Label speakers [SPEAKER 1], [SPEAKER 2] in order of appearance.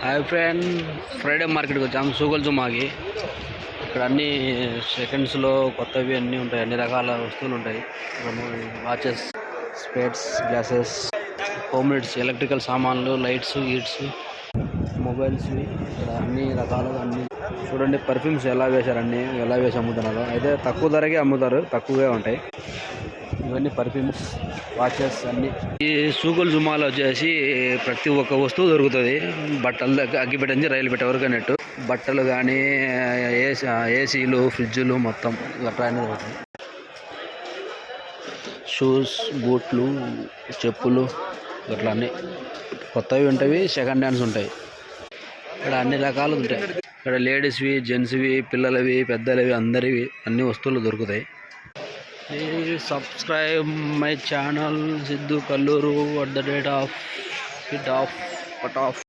[SPEAKER 1] Hi friend, Friday మార్కెట్కి వచ్చాము సూగల్ జుమాకి. ఇక్కడ అన్ని సెకండ్స్లో కొత్తవి అన్నీ ఉంటాయి, అన్ని రకాల వస్తువులు ఉంటాయి. Watches, స్పేట్స్, glasses, home needs, electrical సామాన్లు, లైట్స్, హీట్స్, మొబైల్స్, ఇక్కడ అన్ని రకాలుగా అన్ని చూడండి. పర్ఫ్యూమ్స్ ఎలా వేసి అమ్ముతున్నారు. అయితే తక్కువ ధరకే అమ్ముతారు, తక్కువగా ఉంటాయి. ఇవన్నీ పర్ఫ్యూమ్స్, వాచెస్ అన్నీ. ఈ సూకుల్ జుమాలో వచ్చేసి ప్రతి ఒక్క వస్తువు దొరుకుతుంది. బట్టలు అగ్గిపెట్టించి రైలు పెట్టేవరకు అన్నట్టు బట్టలు కానీ ఏసీలు, ఫ్రిడ్జ్లు మొత్తం గట్రా అనేది దొరుకుతాయి. షూస్, బూట్లు, చెప్పులు గట్లా అన్నీ కొత్తవి ఉంటాయి, సెకండ్ హ్యాండ్స్ ఉంటాయి. ఇక్కడ అన్ని రకాలు ఉంటాయి. ఇక్కడ లేడీస్వి, జెంట్స్వి, పిల్లలవి, పెద్దలవి, అందరివి అన్ని వస్తువులు దొరుకుతాయి. Subscribe my channel Sidhu Kalluru @